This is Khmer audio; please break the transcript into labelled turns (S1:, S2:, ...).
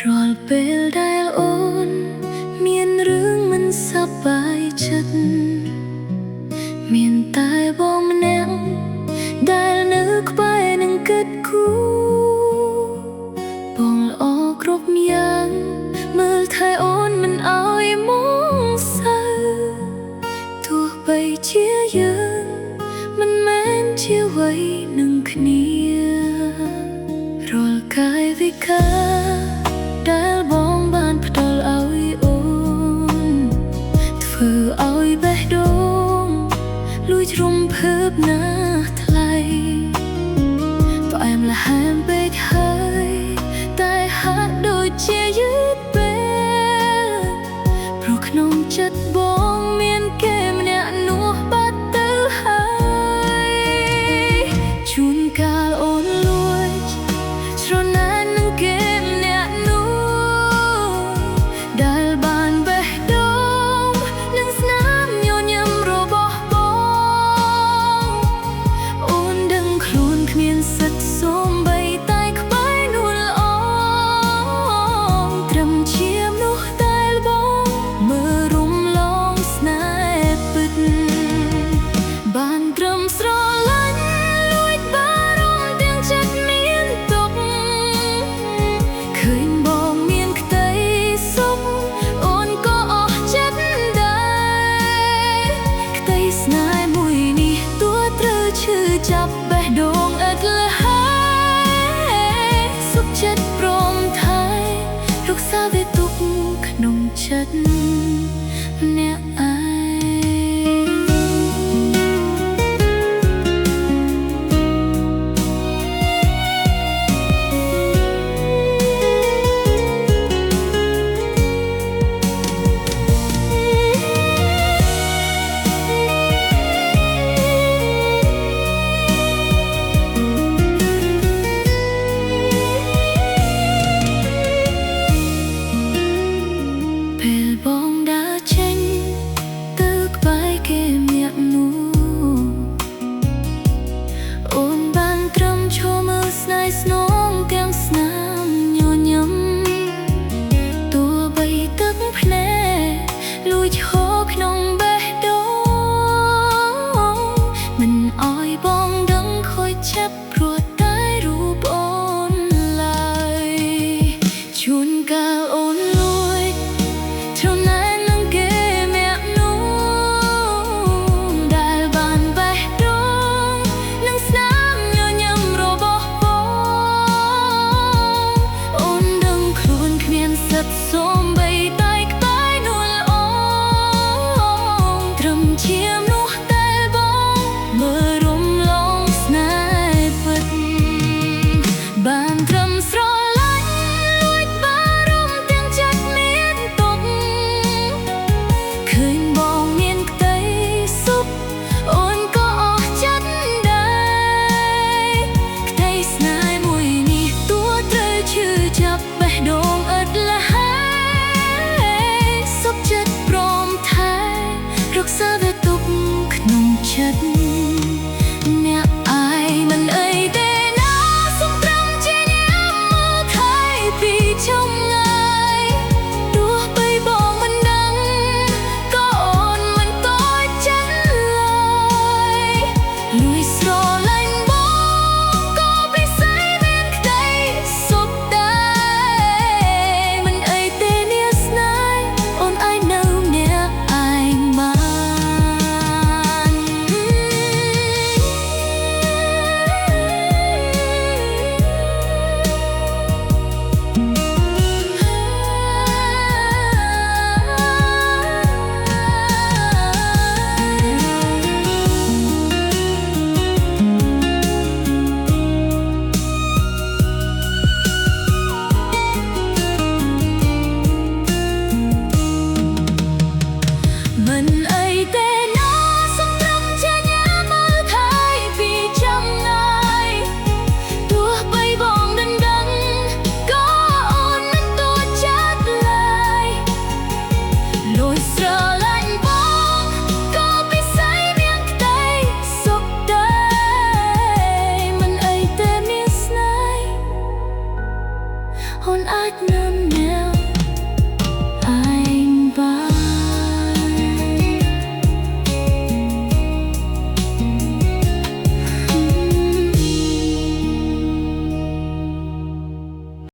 S1: រាល់ពេលដែលអូនមានរឿងមិនសប្បាយចិត្តមានតែបងម្នាក់ដែលនៅក្បែរនឹងគិតគូរបងល្អគ្រប់យ៉ាងមើលថែអូនមិនឲ្យមកសៅទោះបីជាយើងមិនមែនជាវ័យនឹងគ្នារាល់កាយវិការដែលបងបានផ្ដល់ឲ្យអូនធ្វើឲ្យបេះដូងលួចរំភើបណាស់ថ្លៃផ្អែមល្ហែមពេកហើយតែហាក់ដូចជាយឺតពេលព្រោះក្នុងចិត្តបងមានគេម្នាក់នោះបាត់ទៅហើយជួនកាលអូនលួចស្រណាននឹងគេម្នាក់នោះដែលបានបេះដូងនឹងស្នាមញញឹមរបស់បងអូនដឹងខ្លួនគ្មានសិទ្ធិសូម្បីតែក្បែរនោះល្អត្រឹមជាមនុស្សដែលបងមើលរំលង ហូនអាចនាំណែវ